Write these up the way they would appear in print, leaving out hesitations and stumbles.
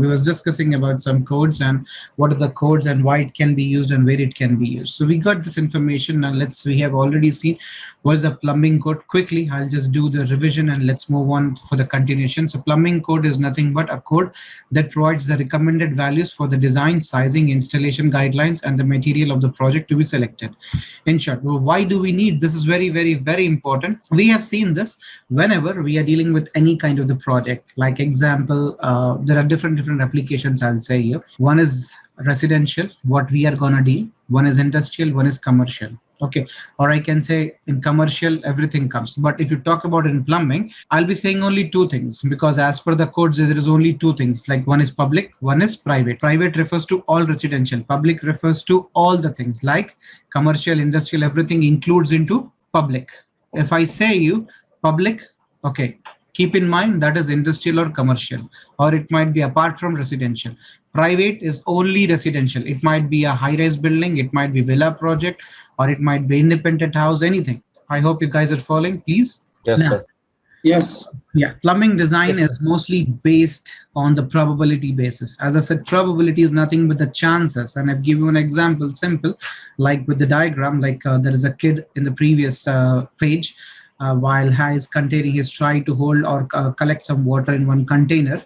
we was discussing about some codes and what are the codes and why it can be used and where it can be used. So we got this information. Now we have already seen what is a plumbing code. Quickly, I'll just do the revision and let's move on for the continuation. So plumbing code is nothing but a code that provides the recommended values for the design, sizing, installation guidelines, and the material of the project to be selected. In short, well, why do we need this? Is very, very, very important. We have seen this whenever we are dealing with any kind of the project. Like example, there are different applications, I'll say here. One is residential, what we are gonna deal. One is industrial, one is commercial. Okay, or I can say in commercial everything comes, but if you talk about in plumbing, I'll be saying only two things, because as per the codes there is only two things, like one is public, one is private. Private refers to all residential, public refers to all the things like commercial, industrial, everything includes into public. If I say you public, okay, keep in mind that is industrial or commercial, or it might be apart from residential. Private is only residential. It might be a high-rise building, it might be villa project, or it might be independent house, anything. I hope you guys are following, please. Yes, Now, sir. Yes. yeah, plumbing design is mostly based on the probability basis. As I said, probability is nothing but the chances. And I've given you an example, simple, like with the diagram, like there is a kid in the previous page, while he is containing, he's trying to hold or collect some water in one container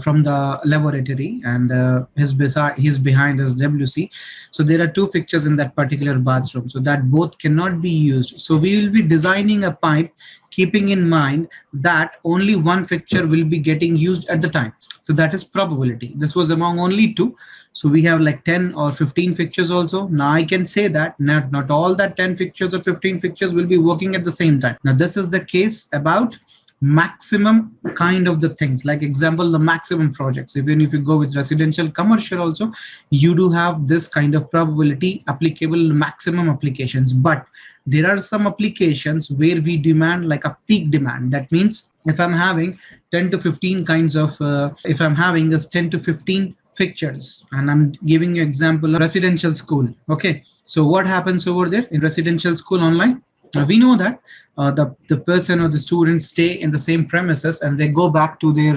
from the laboratory, and he's behind his WC. So there are two fixtures in that particular bathroom, so that both cannot be used. So we will be designing a pipe keeping in mind that only one fixture will be getting used at the time. So that is probability. This was among only two. So we have like 10 or 15 fixtures also. Now I can say that not all that 10 fixtures or 15 fixtures will be working at the same time. Now this is the case about maximum kind of the things, like example, the maximum projects. Even if you go with residential, commercial also, you do have this kind of probability applicable maximum applications. But there are some applications where we demand like a peak demand. That means if I'm having 10 to 15 kinds of, if I'm having this 10 to 15 fixtures, and I'm giving you example of residential school. Okay, so what happens over there in residential school online? We know that the person or the students stay in the same premises and they go back to their,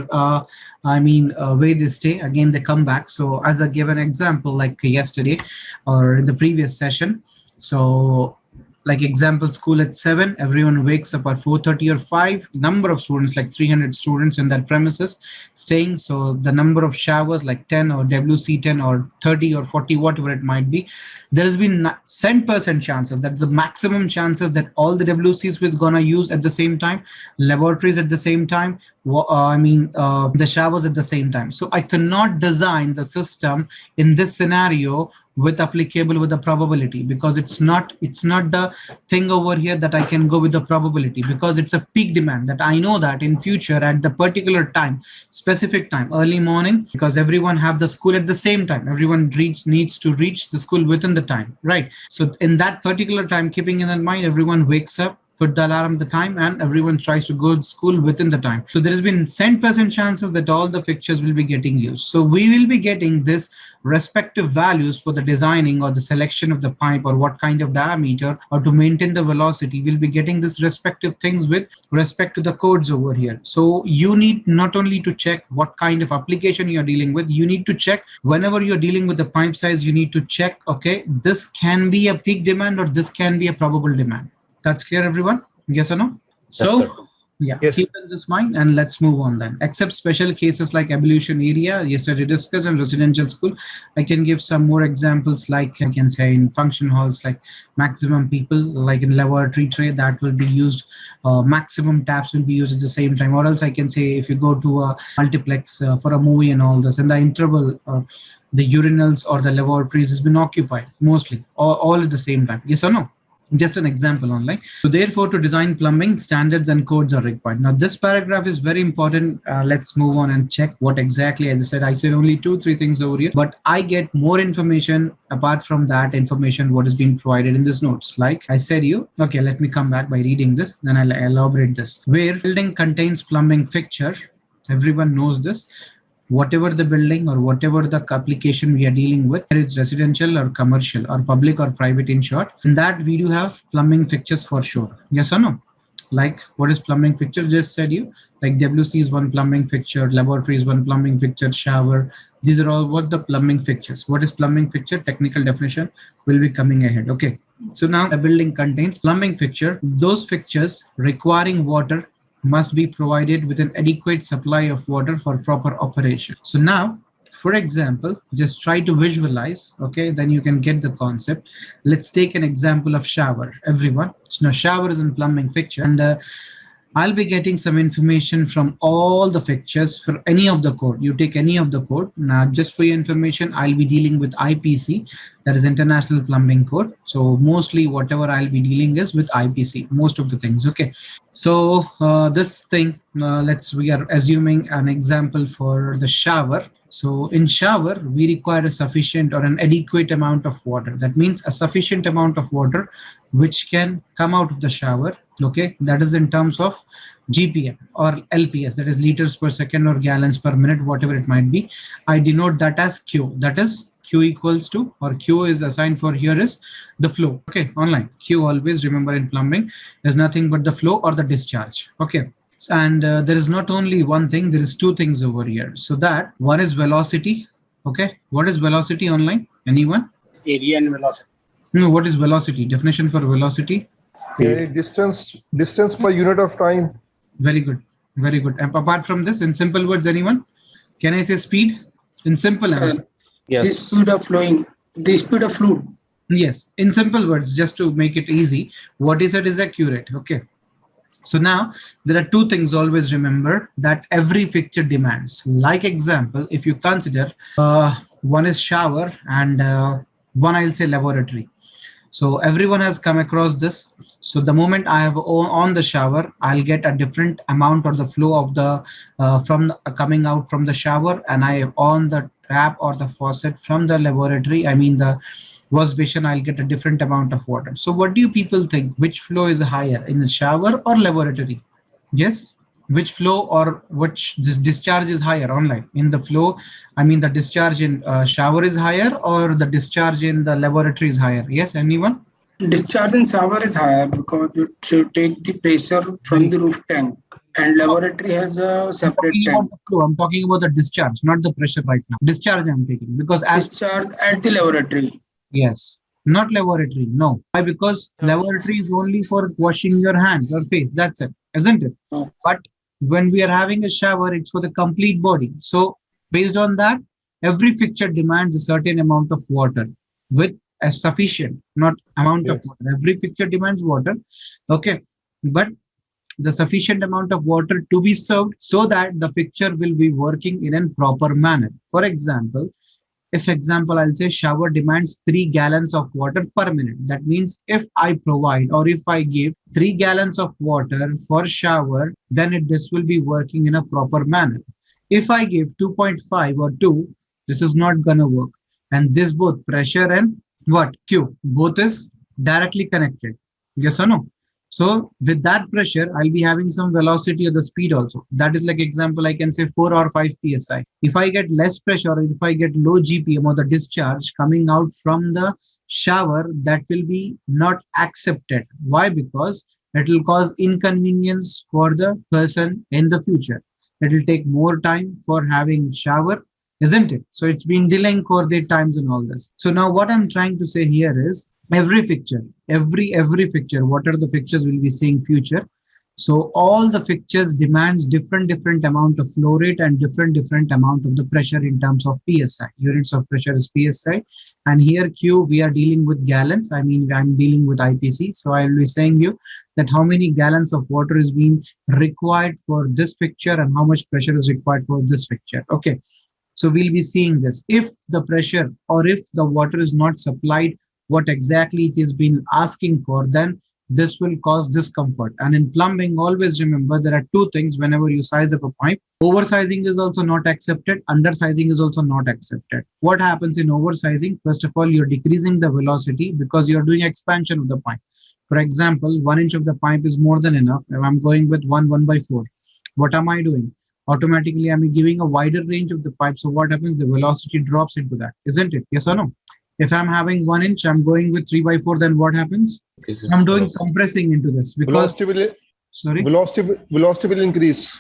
where they stay. Again, they come back. So as I gave an example, like yesterday or in the previous session. So like example, school at 7, everyone wakes up at 4:30 or 5. Number of students, like 300 students in that premises staying. So the number of showers, like 10 or WC 10 or 30 or 40, whatever it might be, there has been 10% chances, that's the maximum chances, that all the WCs we're gonna use at the same time, laboratories at the same time, the showers at the same time. So I cannot design the system in this scenario with applicable with the probability, because it's not the thing over here that I can go with the probability, because it's a peak demand that I know that in future at the particular time, specific time, early morning, because everyone have the school at the same time, everyone needs to reach the school within the time, right? So in that particular time, keeping in mind, everyone wakes up, put the alarm the time, and everyone tries to go to school within the time. So there has been 10% chances that all the fixtures will be getting used. So we will be getting this respective values for the designing or the selection of the pipe, or what kind of diameter, or to maintain the velocity. We'll be getting this respective things with respect to the codes over here. So you need not only to check what kind of application you're dealing with, you need to check whenever you're dealing with the pipe size, you need to check, okay, this can be a peak demand or this can be a probable demand. That's clear, everyone? Yes or no? So, yeah, yes. Keep in this mind, and let's move on then. Except special cases like ablution area, yesterday discussed, in residential school, I can give some more examples, like I can say in function halls, like maximum people, like in laboratory tray, that will be used, maximum taps will be used at the same time. Or else I can say if you go to a multiplex for a movie and all this, in the interval, the urinals or the laboratories has been occupied mostly, all at the same time. Yes or no? Just an example only. So therefore, to design plumbing, standards and codes are required. Now this paragraph is very important. Let's move on and check what exactly, as I said only 2-3 things over here, but I get more information apart from that information what is being provided in this notes. Like I said okay, let me come back by reading this, then I'll elaborate this. Where building contains plumbing fixture, everyone knows this. Whatever the building or whatever the application we are dealing with, whether it's residential or commercial or public or private, in short, in that we do have plumbing fixtures for sure. Yes or no? Like what is plumbing fixture? Just said you, like WC is one plumbing fixture, laboratory is one plumbing fixture, shower. These are all what the plumbing fixtures. What is plumbing fixture? Technical definition will be coming ahead. Okay. So now a building contains plumbing fixture. Those fixtures requiring water must be provided with an adequate supply of water for proper operation. So now, for example, just try to visualize, okay, then you can get the concept. Let's take an example of shower, everyone. So now shower is in plumbing fixture, and I'll be getting some information from all the fixtures for any of the code. You take any of the code. Now, just for your information, I'll be dealing with IPC, that is International Plumbing Code. So mostly whatever I'll be dealing is with IPC, most of the things, okay. So this thing, we are assuming an example for the shower. So in shower, we require a sufficient or an adequate amount of water. That means a sufficient amount of water which can come out of the shower. Okay, that is in terms of GPM or LPS, that is liters per second or gallons per minute, whatever it might be. I denote that as Q. That is Q equals to, or Q is assigned for here is the flow. Okay, online. Q always remember in plumbing is nothing but the flow or the discharge. Okay. And there is not only one thing, there is two things over here. So that one is velocity. Okay, what is velocity online? Anyone? Area and velocity. No, what is velocity? Definition for velocity? Okay, distance per unit of time. Very good, very good. And apart from this, in simple words, anyone? Can I say speed? In simple answer. Yes. The speed of flowing, the speed of fluid. Yes, in simple words, just to make it easy, what is it is accurate. Okay. So now there are two things always remember that every fixture demands. Like example, if you consider one is shower and one I'll say laboratory. So everyone has come across this. So the moment I have on the shower, I'll get a different amount or the flow of the coming out from the shower, and I have on the tap or the faucet from the laboratory. I mean the wash basin, I'll get a different amount of water. So what do you people think? Which flow is higher, in the shower or laboratory? Yes, which flow or which discharge is higher online? In the flow, I mean the discharge in shower is higher or the discharge in the laboratory is higher? Yes, anyone? Discharge in shower is higher because it should take the pressure from the roof tank, and laboratory has a separate tank. I'm talking about the discharge, not the pressure right now. Discharge I'm taking because as discharge at the laboratory. Yes, not laboratory. No. Why? Because laboratory is only for washing your hands or face. That's it, isn't it? Oh. But when we are having a shower, it's for the complete body. So based on that, every fixture demands a certain amount of water with a sufficient, not amount of water. Every fixture demands water. Okay. But the sufficient amount of water to be served so that the fixture will be working in a proper manner. For example, I'll say shower demands 3 gallons of water per minute. That means if I provide or if I give 3 gallons of water for shower, then this will be working in a proper manner. If I give 2.5 or 2, this is not going to work. And this both pressure and what? Q, both is directly connected. Yes or no? So with that pressure, I'll be having some velocity or the speed also. That is like example, I can say 4 or 5 psi. If I get less pressure, or if I get low GPM or the discharge coming out from the shower, that will be not accepted. Why? Because it will cause inconvenience for the person in the future. It will take more time for having shower, isn't it? So it's been delaying for their times and all this. So now what I'm trying to say here is every fixture, every fixture, what are the fixtures we'll be seeing future. So all the fixtures demands different amount of flow rate and different amount of the pressure in terms of PSI. Units of pressure is PSI. And here Q, we are dealing with gallons. I mean, I'm dealing with IPC. So I will be saying you that how many gallons of water is being required for this fixture and how much pressure is required for this fixture. Okay. So we'll be seeing this. If the pressure or if the water is not supplied what exactly it is been asking for, then this will cause discomfort. And in plumbing, always remember there are two things whenever you size up a pipe. Oversizing is also not accepted. Undersizing is also not accepted. What happens in oversizing? First of all, you're decreasing the velocity because you're doing expansion of the pipe. For example, 1 inch of the pipe is more than enough. If I'm going with 1/4, what am I doing? Automatically, I'm giving a wider range of the pipe. So what happens? The velocity drops into that, isn't it? Yes or no? If I'm having 1 inch, I'm going with 3/4, then what happens? I'm doing compressing into this because Sorry. Velocity will increase.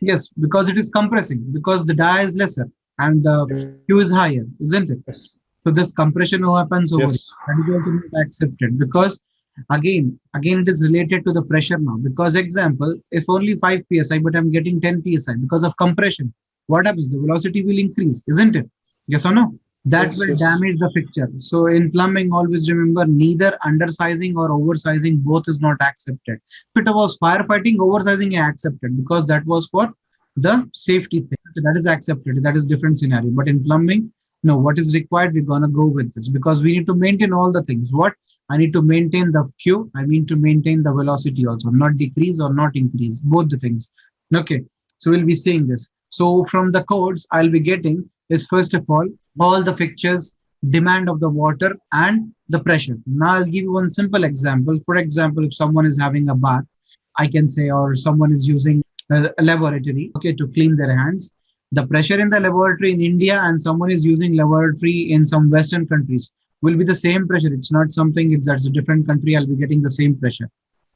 Yes, because it is compressing, because the dia is lesser and the Q is higher, isn't it? Yes. So this compression who happens over here, Yes. that is also not accepted, because again it is related to the pressure now. Because example, if only 5 psi, but I'm getting 10 psi because of compression, what happens? The velocity will increase, isn't it? Yes or no? That Yes. will Yes. damage the fixture. So in plumbing, always remember, neither undersizing or oversizing, both is not accepted. If it was firefighting, oversizing I accepted because that was for the safety thing. That is accepted. That is different scenario. But in plumbing, no, what is required, we're gonna go with this because we need to maintain all the things. What? I need to maintain the Q. I mean to maintain the velocity also, not decrease or not increase, both the things. Okay. So we'll be seeing this. So from the codes I'll be getting is, first of all the fixtures, demand of the water and the pressure. Now I'll give you one simple example. For example, if someone is having a bath, I can say, or someone is using a laboratory, okay, to clean their hands. The pressure in the laboratory in India and someone is using laboratory in some Western countries will be the same pressure. It's not something, if that's a different country, I'll be getting the same pressure.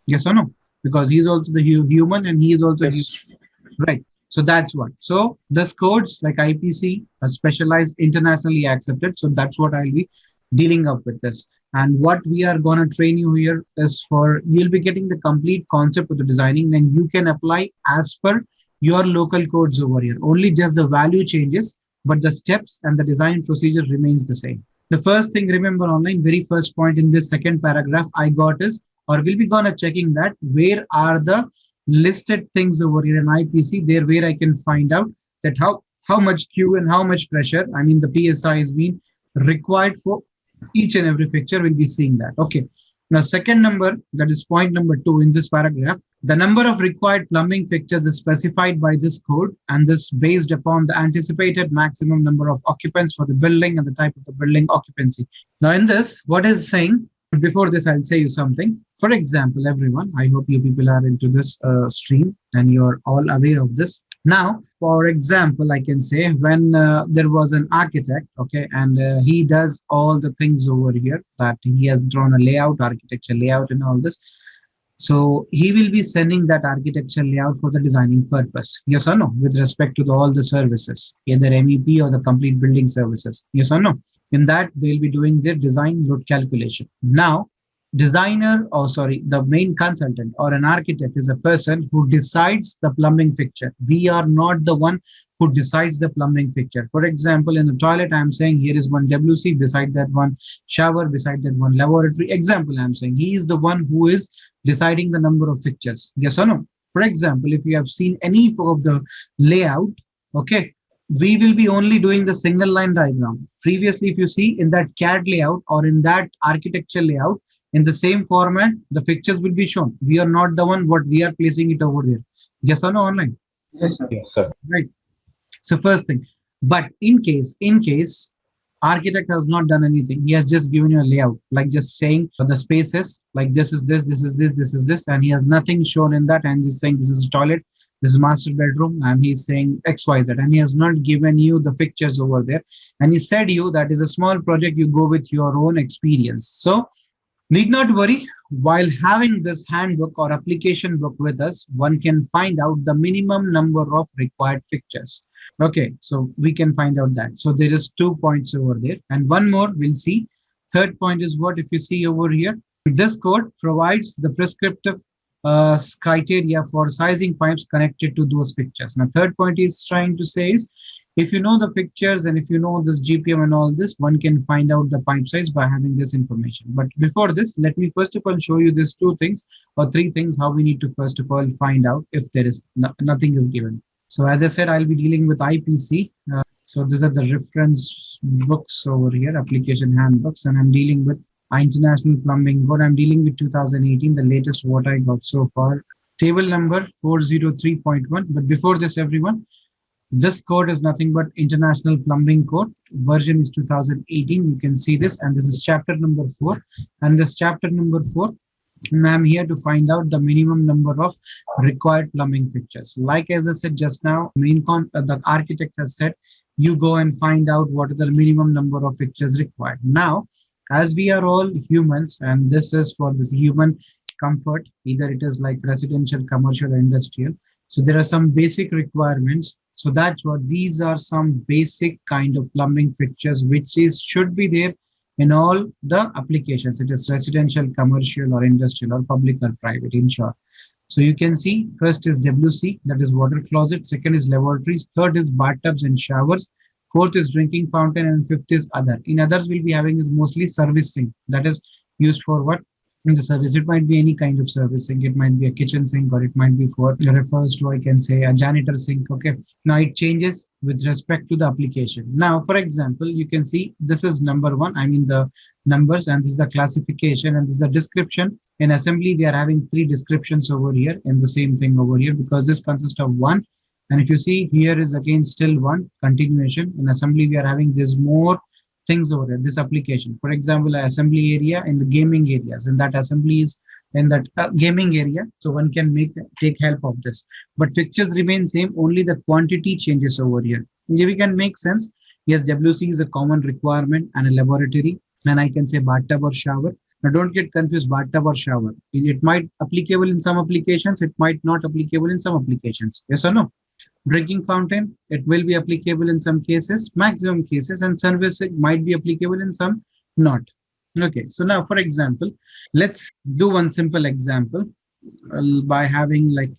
Yes or no? Because he's also the human and he is also Yes. right. So that's what. So this codes like IPC are specialized, internationally accepted. So that's what I'll be dealing up with this. And what we are going to train you here is for, you'll be getting the complete concept of the designing, then you can apply as per your local codes over here. Only just the value changes, but the steps and the design procedure remains the same. The first thing, remember online, very first point in this second paragraph I got is, or we'll be gonna checking that where are the listed things over here in IPC, there where I can find out that how much Q and how much pressure, I mean the PSI is being required for each and every fixture. We'll be seeing that. Okay. Now, second number, that is point number 2 in this paragraph. The number of required plumbing fixtures is specified by this code, and this based upon the anticipated maximum number of occupants for the building and the type of the building occupancy. Now, in this, what is saying, before this, I'll say you something. For example, everyone, I hope you people are into this stream and you're all aware of this. Now, for example, I can say when there was an architect, okay, and he does all the things over here, that he has drawn a layout, architecture layout and all this. So he will be sending that architecture layout for the designing purpose. Yes or no? With respect to all the services, either MEP or the complete building services. Yes or no? In that, they'll be doing their design load calculation. Now, the main consultant or an architect is a person who decides the plumbing fixture. We are not the one who decides the plumbing fixture. For example, in the toilet, I'm saying here is one WC, beside that one shower, beside that one laboratory. Example, I'm saying he is the one who is deciding the number of fixtures. Yes or no? For example, if you have seen any of the layout, okay, we will be only doing the single line diagram. Previously, if you see in that CAD layout or in that architecture layout, in the same format, the fixtures will be shown. We are not the one what we are placing it over there. Yes or no, online? Yes, sir. Yes, sir. Right. So first thing, but in case architect has not done anything, he has just given you a layout, like just saying the spaces, like this is this, this is this, this is this, and he has nothing shown in that, and just saying this is a toilet, this is master bedroom, and he's saying XYZ, and he has not given you the fixtures over there, and he said you that is a small project, you go with your own experience. So need not worry, while having this handbook or application book with us, one can find out the minimum number of required fixtures. Okay, so we can find out that. So there is 2 points over there. And one more we'll see. Third point is what, if you see over here, this code provides the prescriptive criteria for sizing pipes connected to those fixtures. Now, third point is trying to say is, if you know the fixtures and if you know this GPM and all this, one can find out the pipe size by having this information. But before this, let me first of all show you these 2 things or 3 things, how we need to first of all find out if there is nothing is given. So as I said, I'll be dealing with IPC. So these are the reference books over here, application handbooks, and I'm dealing with International Plumbing Code. I'm dealing with 2018, the latest what I got so far. Table number 403.1. But before this, everyone, this code is nothing but International Plumbing Code. Version is 2018. You can see this, and this is chapter number 4. And this chapter number 4, and I'm here to find out the minimum number of required plumbing fixtures. Like as I said just now, the architect has said, you go and find out what are the minimum number of fixtures required. Now, as we are all humans, and this is for this human comfort, either it is like residential, commercial, or industrial. So there are some basic requirements. So that's what these are some basic kind of plumbing fixtures which is should be there in all the applications. It is residential, commercial, or industrial, or public or private, in short. So you can see first is WC, that is water closet. Second is laboratories. Third is bathtubs and showers. Fourth is drinking fountain, and fifth is other. In others, we'll be having is mostly servicing. That is used for what? In the service. It might be any kind of servicing. It might be a kitchen sink, or it might be for refers to, I can say, a janitor sink. Okay. Now it changes with respect to the application. Now, for example, you can see this is number one. I mean the numbers, and this is the classification, and this is the description. In assembly, we are having three descriptions over here, and the same thing over here, because this consists of one. And if you see here is again still one continuation. In assembly, we are having this more things over there, this application. For example, assembly area in the gaming areas, and that assembly is in that gaming area. So one can take help of this. But fixtures remain same, only the quantity changes over here. Here we can make sense. Yes, WC is a common requirement and a laboratory, and I can say bathtub or shower. Now don't get confused, bathtub or shower. It might applicable in some applications, it might not applicable in some applications. Yes or no? Drinking fountain, it will be applicable in some cases, maximum cases, and servicing might be applicable in some not. Okay, so now for example, let's do one simple example by having like,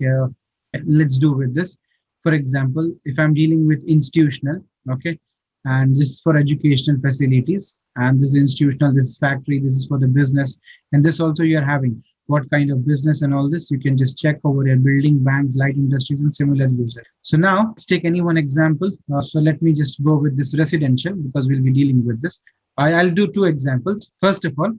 let's do with this. For example, if I'm dealing with institutional, okay, and this is for educational facilities, and this is institutional, this is factory, this is for the business, and this also you're having what kind of business and all this, you can just check over here, building, banks, light industries, and similar users. So now let's take any one example. So let me just go with this residential, because we'll be dealing with this. I'll do two examples. First of all,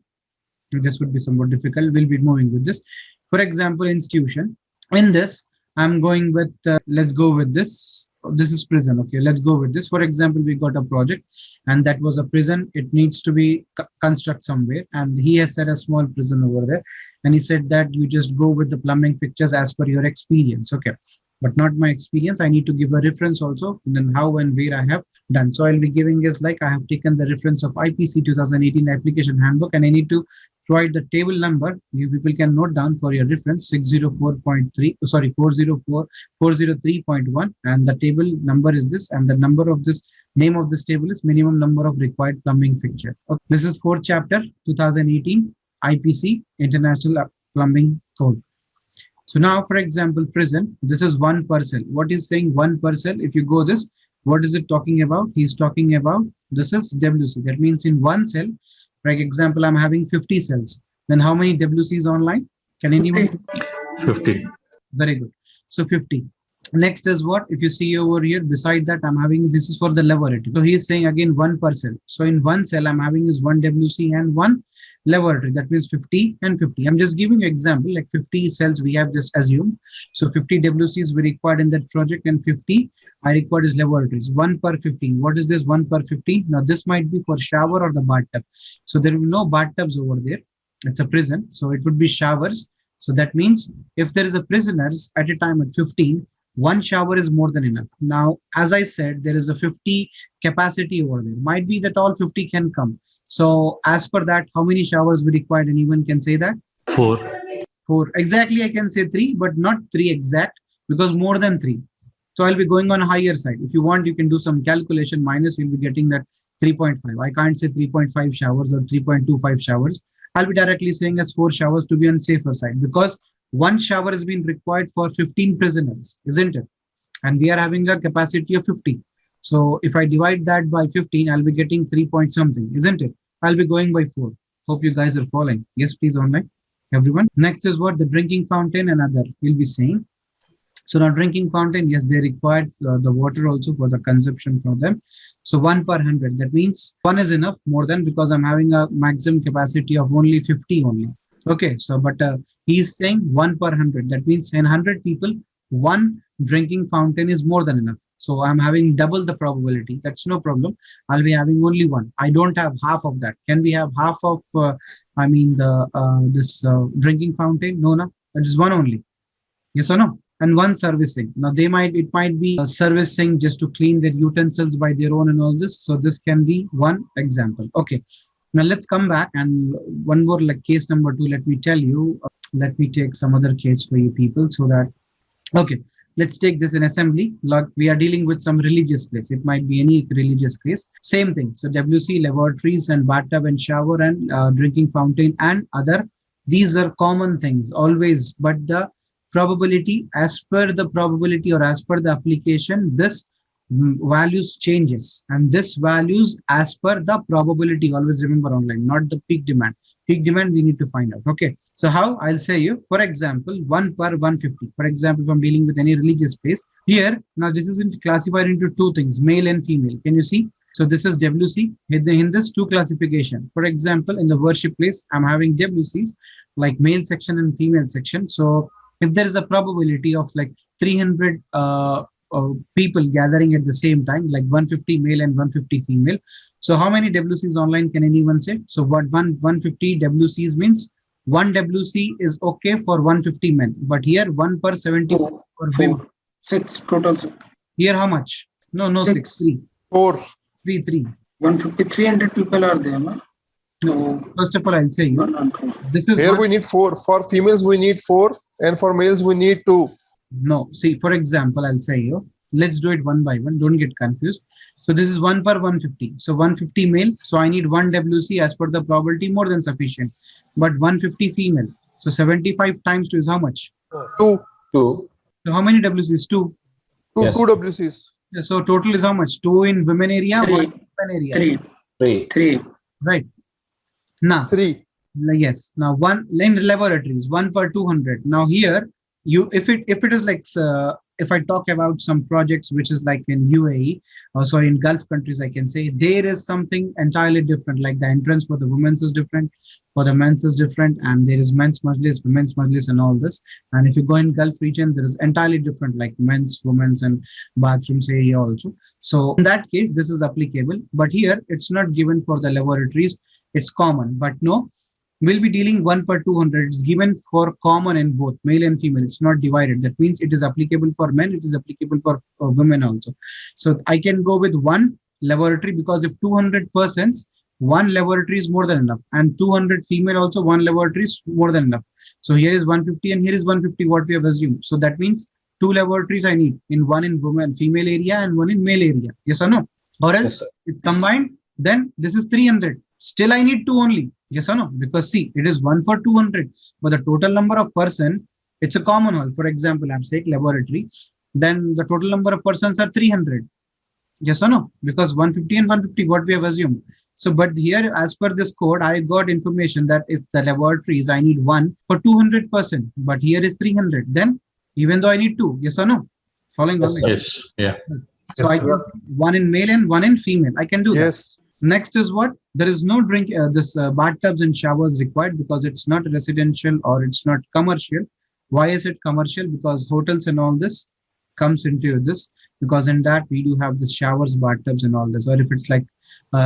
this would be somewhat difficult. We'll be moving with this. For example, institution. In this, I'm going with, let's go with this. This is prison. Okay, let's go with this. For example, we got a project, and that was a prison. It needs to be construct somewhere, and he has set a small prison over there. And he said that you just go with the plumbing fixtures as per your experience. Okay, but not my experience. I need to give a reference also, and then how and where I have done. So I'll be giving is like I have taken the reference of IPC 2018 application handbook, and I need to provide the table number. You people can note down for your reference 604.3, sorry, 403.1, and the table number is this, and the number of this name of this table is minimum number of required plumbing fixture. Okay. This is 4th chapter 2018 IPC International Plumbing Code. So now, for example, prison, this is one parcel. What is saying one parcel? If you go this, what is it talking about? He's talking about, this is WC. That means in one cell, for example, I'm having 50 cells. Then how many WCs online? Can anyone? 50. Very good. So 50. Next is what? If you see over here, beside that, I'm having, this is for the laboratory. So he is saying again one per cell. So in one cell, I'm having is one WC and one laboratory. That means 50 and 50. I'm just giving you an example, like 50 cells we have just assumed. So 50 WCs we required in that project, and 50 I required is laboratories. 1 per 15. What is this 1 per 15? Now this might be for shower or the bathtub. So there will be no bathtubs over there. It's a prison. So it would be showers. So that means if there is a prisoners at a time at 15, one shower is more than enough. Now, as I said, there is a 50 capacity over there. Might be that all 50 can come. So as per that, how many showers we required? Anyone can say that? 4. 4. Exactly, I can say 3, but not 3 exact, because more than 3. So I'll be going on a higher side. If you want, you can do some calculation minus, you'll be getting that 3.5. I can't say 3.5 showers or 3.25 showers. I'll be directly saying as 4 showers to be on safer side, because one shower has been required for 15 prisoners, isn't it? And we are having a capacity of 50. So if I divide that by 15, I'll be getting 3 point something, isn't it? I'll be going by 4. Hope you guys are following. Yes, please online, everyone. Next is what? The drinking fountain and other we'll be saying. So now drinking fountain, yes, they required the water also for the consumption for them. So 1 per 100. That means 1 is enough, more than, because I'm having a maximum capacity of only 50 only. Okay, so but he's saying 1 per 100. That means in 100 people, 1 drinking fountain is more than enough. So I'm having double the probability. That's no problem. I'll be having only 1. I don't have half of that. Can we have half of, this drinking fountain? No, no. That is 1 only. Yes or no? And 1 servicing. Now it might be servicing just to clean their utensils by their own and all this. So this can be 1 example. Okay. Now let's come back and one more like case number 2. Let me tell you. Let me take some other case for you people so that okay. Let's take this in assembly. Like we are dealing with some religious place. It might be any religious place. Same thing. So WC, laboratories, and bathtub and shower and drinking fountain and other. These are common things always. But the probability, as per the probability or as per the application, this values changes, and this values as per the probability. Always remember online, not the peak demand. Peak demand we need to find out. Okay, so how? I'll say you, for example, 1 per 150. For example, if I'm dealing with any religious place here, now this is classified into two things, male and female. Can you see? So this is WC. In this two classification, for example, in the worship place I'm having WCs like male section and female section. So if there is a probability of like 300 people gathering at the same time, like 150 male and 150 female. So how many WCs online can anyone say? So what 150 WCs means? One WC is okay for 150 men, but here 1 per 70 Four, for women. 4, 6 total. Here how much? No, 6, 3, 4. 3, 3. 150, 300 people are there, no? No, first of all, I'll say you, 100. this is Here one, we need 4. For females we need 4, and for males we need 2. no. See, for example, I'll say you, let's do it one by one. Don't get confused. So this is 1 per 150. So 150 male. So I need 1 WC as per the probability, more than sufficient. But 150 female. So 75 times 2 is how much? 2. 2. So how many WCs? 2. 2, Yes. 2 WCs. So total is how much? 2 in women area, 1 Three. in men area. 3, 3. 3. Right. Now, 3. yes. Now one in laboratories, 1 per 200. Now here, you if it is like if I talk about some projects which is like in UAE or sorry in Gulf countries, I can say there is something entirely different. Like the entrance for the women's is different, for the men's is different, and there is men's majlis, women's majlis, and all this. And if you go in Gulf region, there is entirely different, like men's, women's, and bathrooms area also. So in that case, this is applicable. But here it's not given for the laboratories. It's common, but no. We'll be dealing 1 per 200. It's given for common in both male and female. It's not divided. That means it is applicable for men. It is applicable for women also. So I can go with 1 laboratory because if 200 persons, 1 laboratory is more than enough. And 200 female also, 1 laboratory is more than enough. So here is 150 and here is 150, what we have assumed. So that means 2 laboratories I need, in 1 in women, female area and 1 in male area. Yes or no? Or else Yes, sir. it's combined. Then this is 300. Still I need 2 only. Yes or no? Because see, it is 1 for 200, but the total number of person, it's a common hall. For example, I'm saying laboratory, then the total number of persons are 300. Yes or no? Because 150 and 150, what we have assumed. So, but here, as per this code, I got information that if the laboratories, I need 1 for 200%, but here is 300. Then, even though I need 2, yes or no? Following Yes, on. sir. Yes. Yeah. So I can say 1 in male and 1 in female. I can do that. Yes. Next is what? There is no bathtubs and showers required because it's not residential or it's not commercial. Why is it commercial? Because hotels and all this comes into this, because in that we do have the showers, bathtubs and all this. Or if it's like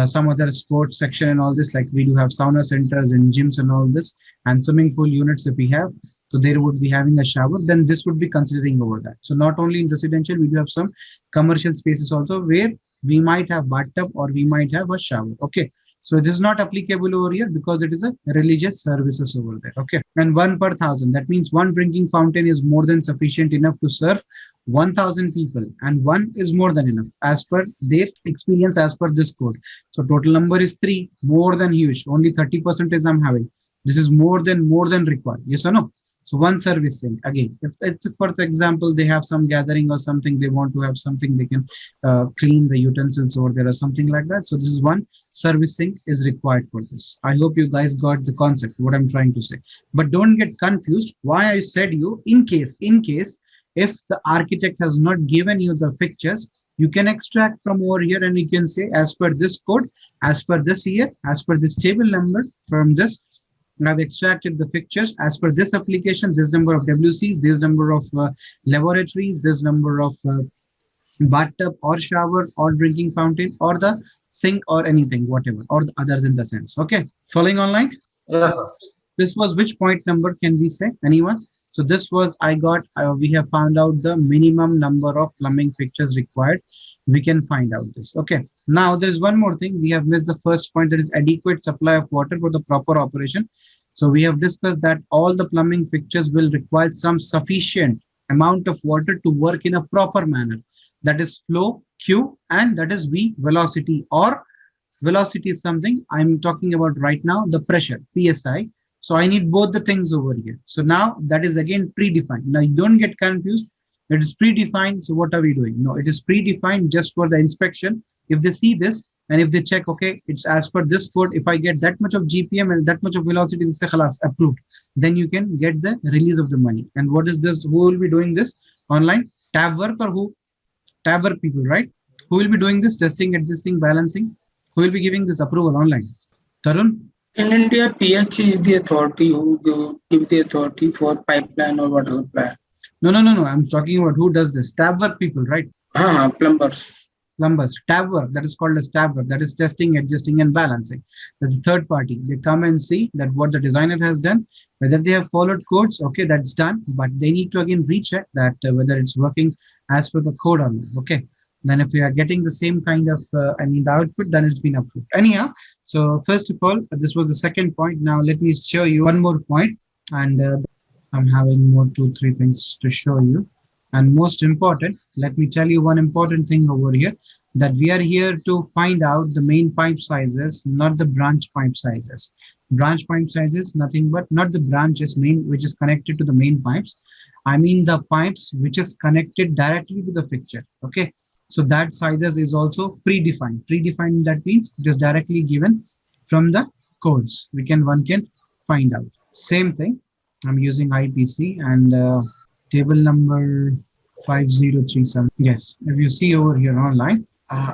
some other sports section and all this, like we do have sauna centers and gyms and all this, and swimming pool units if we have. So there would be having a shower, then this would be considering over that. So not only in residential, we do have some commercial spaces also where we might have bathtub or we might have a shower. Okay. So this is not applicable over here because it is a religious services over there. Okay. And 1 per 1,000. That means 1 drinking fountain is more than sufficient enough to serve 1,000 people, and 1 is more than enough as per their experience, as per this code. So total number is 3, more than huge. Only 30% is I'm having. This is more than required. Yes or no? So 1 service thing. Again, if it's for example, they have some gathering or something, they want to have something, they can clean the utensils over there or something like that. So this is 1 service thing is required for this. I hope you guys got the concept, what I'm trying to say. But don't get confused. Why I said you, in case, if the architect has not given you the fixtures, you can extract from over here and you can say, as per this code, as per this year, as per this table number, from this, I've extracted the fixtures as per this application, this number of WCs, this number of laboratories, this number of bathtub or shower or drinking fountain or the sink or anything, whatever, or the others in the sense. Okay. Following online? Yeah. This was which point number can we say? Anyone? So this was, we have found out the minimum number of plumbing fixtures required. We can find out this. Okay. Now there is one more thing. We have missed the first point, that is adequate supply of water for the proper operation. So we have discussed that all the plumbing fixtures will require some sufficient amount of water to work in a proper manner. That is flow, Q, and that is V, velocity. Or velocity is something I'm talking about right now, the pressure, PSI. So I need both the things over here. So now that is again predefined. Now you don't get confused. It is predefined. So what are we doing? No, it is predefined just for the inspection. If they see this and if they check, okay, it's as per this code. If I get that much of GPM and that much of velocity, it's khalas, approved. Then you can get the release of the money. And what is this? Who will be doing this online? Tab work or who? Tab work people, right? Who will be doing this? Testing, adjusting, balancing. Who will be giving this approval online? Tarun? In India, PH is the authority who give the authority for pipeline or water supply. No. I'm talking about who does this. Tab work people, right? Plumbers. Plumbers. Tab work, that is called as tab work. That is testing, adjusting, and balancing. That's a third party. They come and see that what the designer has done, whether they have followed codes, okay, that's done. But they need to again recheck that whether it's working as per the code or not. Okay. Then if we are getting the same kind of, the output, then it's been approved. Anyhow, so first of all, this was the second point. Now let me show you one more point, and I'm having more 2-3 things to show you. And most important, let me tell you one important thing over here, that we are here to find out the main pipe sizes, not the branch pipe sizes. Branch pipe sizes, nothing but not the branches main, which is connected to the main pipes. I mean the pipes which is connected directly to the fixture. Okay. So that sizes is also predefined. Predefined, that means it is directly given from the codes. One can find out. Same thing. I'm using IPC and table number 5037. Yes, if you see over here online,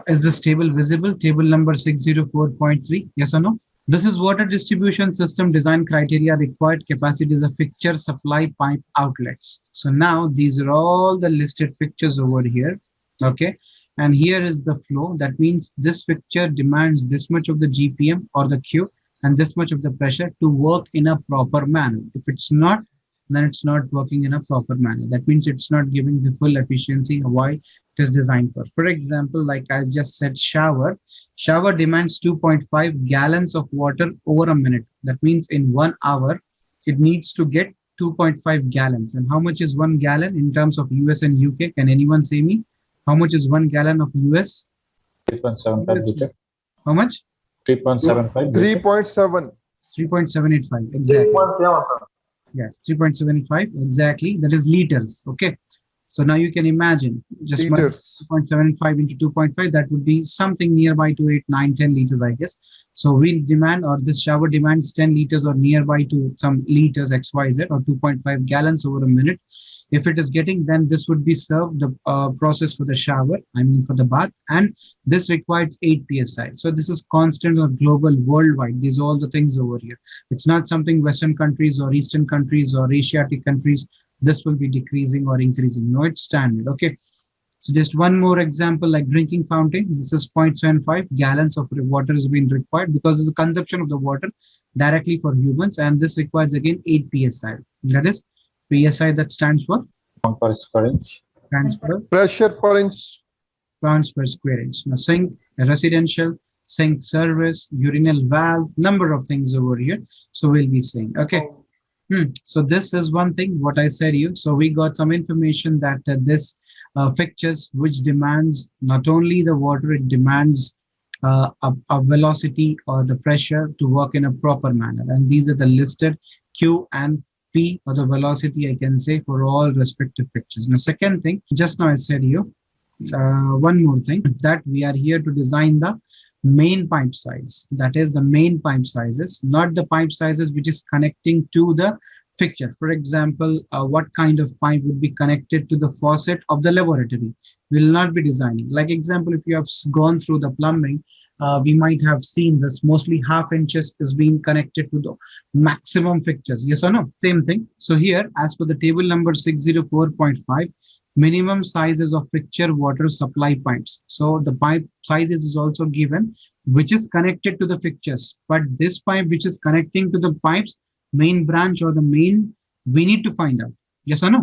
is this table visible? Table number 604.3. Yes or no? This is water distribution system design criteria, required capacities of fixture, supply, pipe, outlets. So now these are all the listed fixtures over here. Okay, and here is the flow. That means this fixture demands this much of the GPM or the Q and this much of the pressure to work in a proper manner. If it's not, then it's not working in a proper manner. That means it's not giving the full efficiency of why it is designed for. For example, like I just said, shower demands 2.5 gallons of water over a minute. That means in 1 hour, it needs to get 2.5 gallons. And how much is 1 gallon in terms of US and UK? Can anyone say me? How much is 1 gallon of US? 3.75 liter. How much? 3.75. 3.7. 3.785. Exactly. Yes, 3.75. Exactly. That is liters. Okay. So now you can imagine just 2.75 into 2.5. That would be something nearby to 8, 9, 10 liters, I guess. So we demand, or this shower demands 10 liters or nearby to some liters XYZ or 2.5 gallons over a minute. If it is getting, then this would be served the process for the shower, I mean for the bath, and this requires 8 psi. So this is constant or global, worldwide. These are all the things over here. It's not something Western countries or Eastern countries or Asiatic countries, this will be decreasing or increasing. No, it's standard. Okay. So just one more example, like drinking fountain. This is 0.75 gallons of water is being required because it's the consumption of the water directly for humans, and this requires again 8 psi. That is PSI, that stands for Per square inch. Pressure per inch. Pounds per square inch. Now sink, residential, sink service, urinal valve, number of things over here. So we'll be saying, okay. So this is one thing what I said you. So we got some information that this fixtures which demands not only the water, it demands a velocity or the pressure to work in a proper manner. And these are the listed Q and P, or the velocity I can say, for all respective fixtures. Now second thing, just now I said you, one more thing, that we are here to design the main pipe size. That is the main pipe sizes, not the pipe sizes which is connecting to the fixture. For example, what kind of pipe would be connected to the faucet of the laboratory? We will not be designing. Like example, if you have gone through the plumbing, we might have seen this mostly half inches is being connected to the maximum fixtures. Yes or no? Same thing. So here, as per the table number 604.5, minimum sizes of fixture water supply pipes. So the pipe sizes is also given, which is connected to the fixtures. But this pipe which is connecting to the pipes, main branch or the main, we need to find out. Yes or no?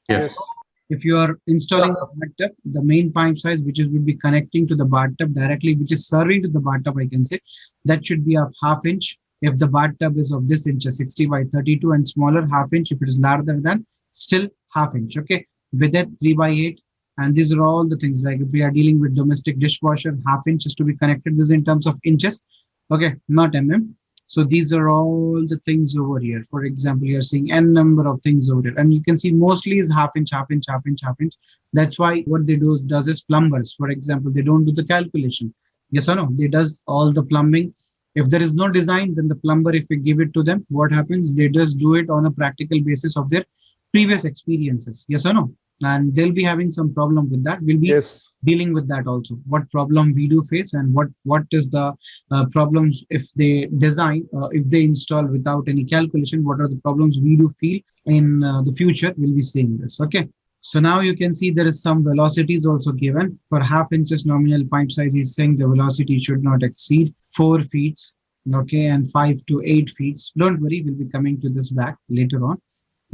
Yes. If you are installing a bathtub, the main pipe size which is will be connecting to the bathtub directly, which is serving to the bathtub, I can say, that should be of half inch. If the bathtub is of this inch, 60 by 32, and smaller, half inch. If it is larger than, still half inch. Okay. With it, 3 by 8. And these are all the things. Like if we are dealing with domestic dishwasher, half inch is to be connected. This is in terms of inches. Okay, not mm. So these are all the things over here. For example, you're seeing n number of things over here, and you can see mostly is half inch, half inch, half inch, half inch. That's why what they does is plumbers, for example, they don't do the calculation. Yes or no? They does all the plumbing. If there is no design, then the plumber, if we give it to them, what happens? They just do it on a practical basis of their previous experiences. Yes or no? And they'll be having some problem with that. We'll be Yes. dealing with that also. What problem we do face, and what is the problems if they design, if they install without any calculation, what are the problems we do feel in the future. We'll be seeing this. Okay. So now you can see there is some velocities also given. For half inches nominal pipe size, is saying the velocity should not exceed 4 feet. Okay, and 5 to 8 feet. Don't worry, we'll be coming to this back later on.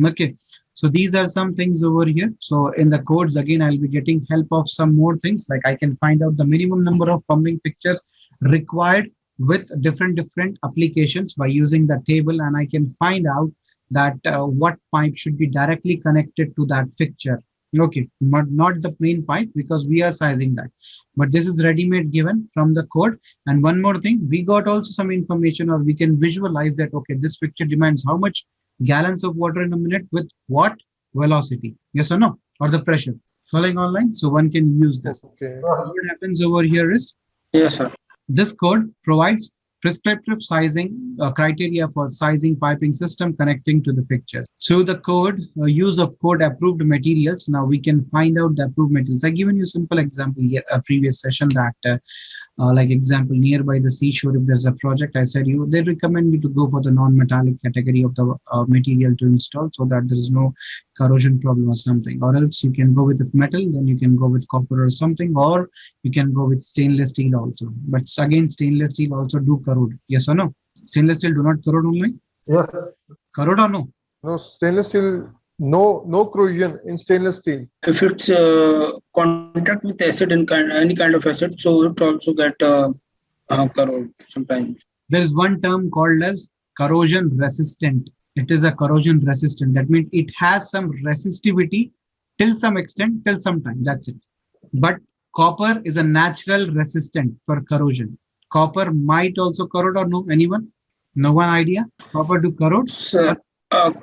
Okay, so these are some things over here. So in the codes, again, I'll be getting help of some more things. Like I can find out the minimum number of pumping fixtures required with different applications by using the table, and I can find out that what pipe should be directly connected to that fixture. Okay, not the main pipe, because we are sizing that, but this is ready-made given from the code. And one more thing, we got also some information, or we can visualize that, okay, this fixture demands how much gallons of water in a minute with what velocity. Yes or no? Or the pressure. Following online, so one can use this. Okay. What happens over here is, Yes, sir. this code provides prescriptive sizing criteria for sizing piping system connecting to the fixtures. So the code, use of code approved materials. Now we can find out the approved materials. I given you a simple example here, a previous session, that like example, nearby the seashore, if there's a project, I said they recommend you to go for the non-metallic category of the material to install, so that there is no corrosion problem or something. Or else you can go with metal, then you can go with copper or something, or you can go with stainless steel also. But again, stainless steel also do corrode. Yes or no? Stainless steel do not corrode only? Yeah. Corrode or no? No, stainless steel, no corrosion in stainless steel. If it's contact with acid and any kind of acid, so it also get corrode sometimes. There is one term called as corrosion resistant. It is a corrosion resistant. That means it has some resistivity till some extent, till some time. That's it. But copper is a natural resistant for corrosion. Copper might also corrode, or no? Anyone? No one idea? Copper to corrode? So,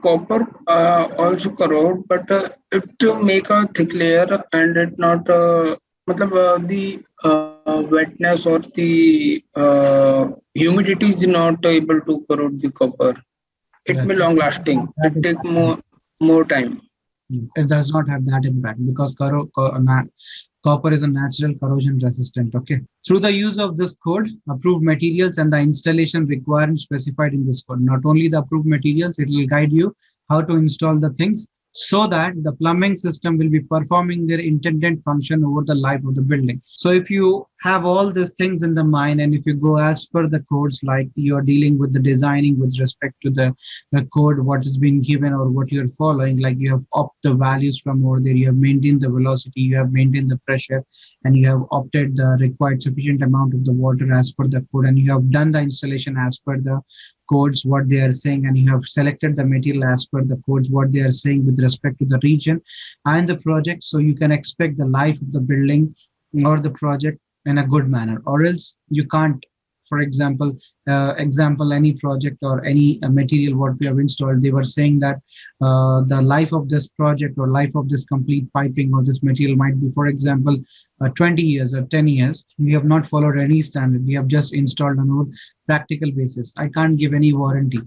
copper also corrode, but it make a thick layer, and it not the wetness or the humidity is not able to corrode the copper. It may long lasting. It take more time. It does not have that impact, because copper is a natural corrosion resistant. Okay. Through the use of this code, approved materials and the installation requirements specified in this code. Not only the approved materials, it will guide you how to install the things, so that the plumbing system will be performing their intended function over the life of the building. So if you have all these things in the mind, and if you go as per the codes, like you're dealing with the designing with respect to the code, what has been given or what you're following, like you have opted the values from over there, you have maintained the velocity, you have maintained the pressure, and you have opted the required sufficient amount of the water as per the code, and you have done the installation as per the codes, what they are saying, and you have selected the material as per the codes, what they are saying with respect to the region and the project. So you can expect the life of the building or the project in a good manner, or else you can't. For example, any project or any material what we have installed, they were saying that the life of this project or life of this complete piping or this material might be, for example, 20 years or 10 years. We have not followed any standard. We have just installed on a practical basis. I can't give any warranty.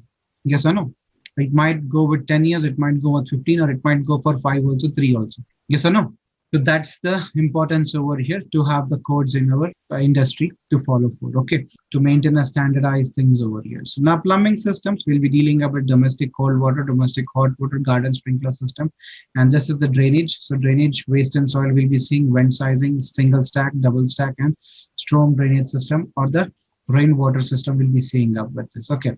Yes or no? It might go with 10 years, it might go with 15, or it might go for 5 also, 3 also. Yes or no? So that's the importance over here, to have the codes in our industry to follow for, okay, to maintain a standardized things over here. So now plumbing systems, we'll be dealing about domestic cold water, domestic hot water, garden sprinkler system. And this is the drainage. So drainage, waste and soil, we'll be seeing vent sizing, single stack, double stack, and storm drainage system, or the rainwater system we'll be seeing up with this. Okay.